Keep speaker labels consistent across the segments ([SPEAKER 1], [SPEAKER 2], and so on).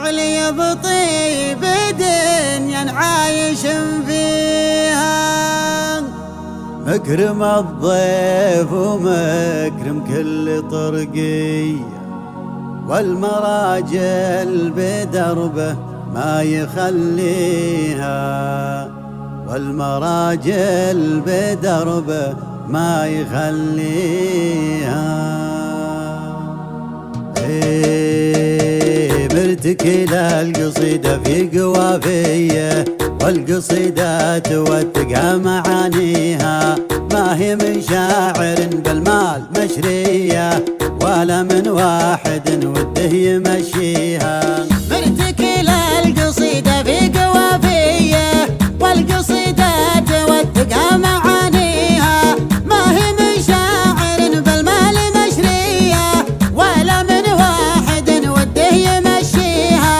[SPEAKER 1] جعلي بطيب دنيا عايش فيها،
[SPEAKER 2] مكرم الضيف ومكرم كل طرقية، والمراجل بدربه ما يخليها، والمراجل بدربه ما يخليها. مرتكل القصيدة في قوافية، والقصيدة توثق معانيها، ما هي من شاعر بالمال مشرية، ولا من واحد وده يمشيها.
[SPEAKER 1] مرتكل القصيدة في قوافية، والقصيدة توثق معانيها، ما هي من شاعر بالمال مشرية، ولا من واحد وده يمشيها.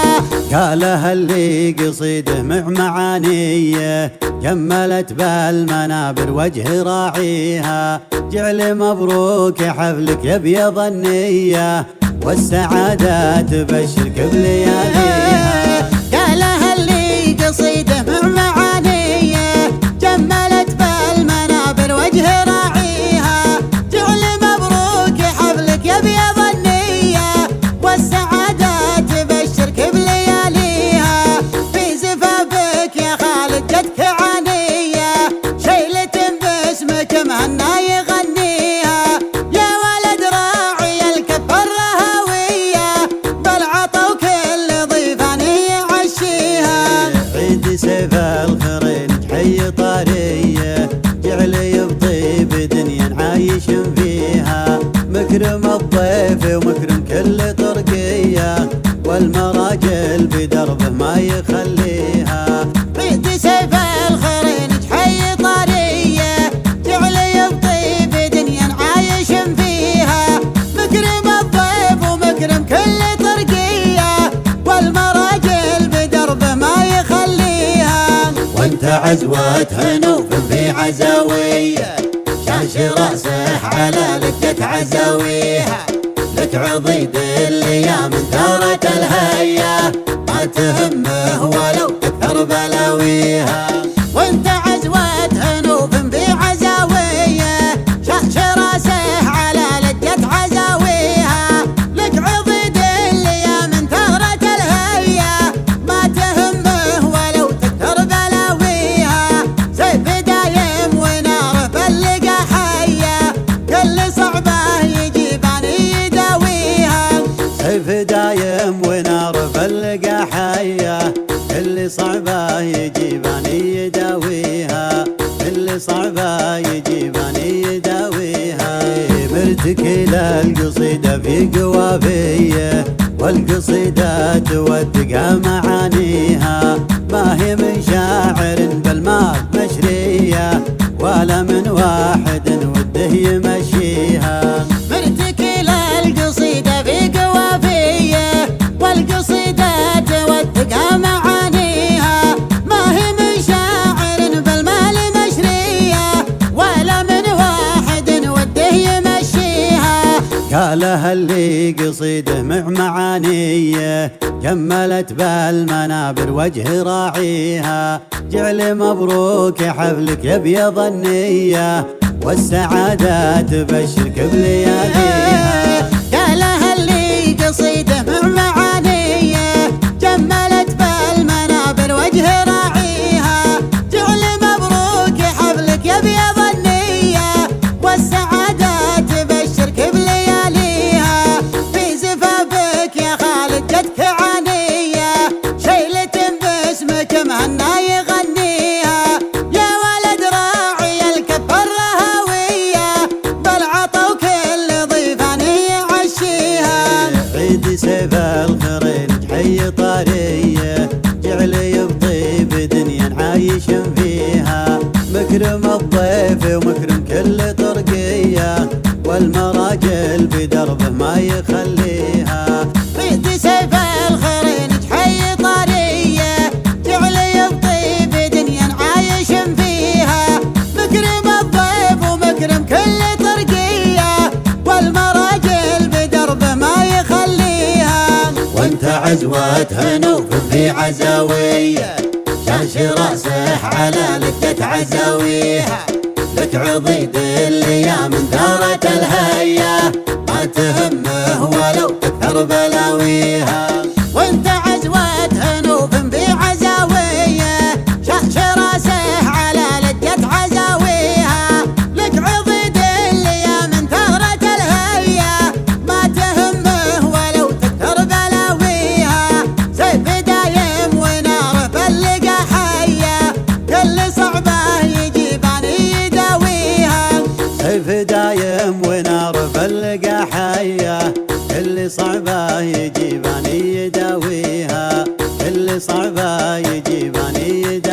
[SPEAKER 2] قالها اللي قصيده مع معانيه، كملت بالمنابر وجه راعيها، جعل مبروك حفلك يا ابيض النية، والسعادة تبشرك بلياليها.
[SPEAKER 1] قالها اللي قصيده مع معانيه، جملت بالمنابر وجه راعيها، جعل مبروك حفلك يا ابيض النية، والسعادة تبشرك بلياليها. في زفافك يا خالد جدك عانية، شيلة باسمك مهنا يغنيها، يا ولد راعي الكف الرهوية، بالعطا وكل ضيفان يعشيها.
[SPEAKER 2] عيد سيف الخيرين حي طارية، جعل يبطيب دنيا عايش فيها، مكرم الضيف ومكرم كل طرقية، والمراجل بدربه ما يخليها.
[SPEAKER 1] عيد سيف الخيرين حي طارية، جعل يبطيب دنيا عايش فيها، مكرم الضيف ومكرم كل طرقية، والمراجل بدربه ما يخليها.
[SPEAKER 2] وانت عزوة هنوف في عزاوية، شاش رأسه على لكة عزاويها، لك عضيد الايام ثارت الهية، ما تهمه ولو كثر بلاويها.
[SPEAKER 1] وانت عزوة هنوف في عزاوية، شاش راسه على لجة عزاويها، لك عضيد الايام ثغرة الهية، ما تهمه ولو تكثر بلاويها. سيف دايم وناره بلقى حية، كل صعبة يجيبان يداويها.
[SPEAKER 2] سيف دايم ونار بلقى حية، كل صعبة يجيبان يداويها، كل صعبة يجيبان يداويها. مرتكل القصيدة في قوافية، والقصيدة توثق معانيها، ما هي من شاعر بالمال مشرية، ولا من واحد وده يمشيها.
[SPEAKER 1] مرتكل القصيدة في قوافية، والقصيدة توثق معانيها، ما هي من شاعر بالمال مشرية، ولا من واحد وده يمشيها.
[SPEAKER 2] قالها اللي قصيده مع معانيه، كملت بالمنابر وجه راعيها، جعل مبروك حفلك يا ابيض النية، والسعادة تبشرك بلياليها.
[SPEAKER 1] قالها اللي قصيده مع معانيه، جملت بالمنابر وجه راعيها، جعل مبروك حفلك يا ابيض النية، والسعادة تبشرك بلياليها. في زفافك يا خالد جدك عانية، شيلة باسمك مهنا يغنيها، يا ولد راعي الكف الرهوية، بالعطا وكل ضيفان يعشيها.
[SPEAKER 2] عيد سيف الخيرين حي طارية، جعل يبطيب دنيا عايش فيها، مكرم الضيف ومكرم كل طرقية، والمراجل بدربه ما يخليها.
[SPEAKER 1] عيد سيف الخيرين حي طارية، جعل يبطيب دنيا عايش فيها، مكرم الضيف ومكرم كل طرقية، والمراجل بدربه ما يخليها.
[SPEAKER 2] وانت
[SPEAKER 1] عزوة هنوف في عزاوية شاش راسه على لقة عزاويها لك عضيد الايام ثارت الهيا ما تهمه ولو تكثر بلاويها وانت عزوة هنوف في عزاوية شاش راسه على لقة عزاويها لك عضيد الايام ثارت الهيا ما تهمه ولو تكثر بلاويها سيف دايم ونار فلقى حية كل صعبه يجيباني يداويها
[SPEAKER 2] سيف دايم ونار فلقى حية كل صعبة يجيباني يداويها كل صعبة يجيباني يداويها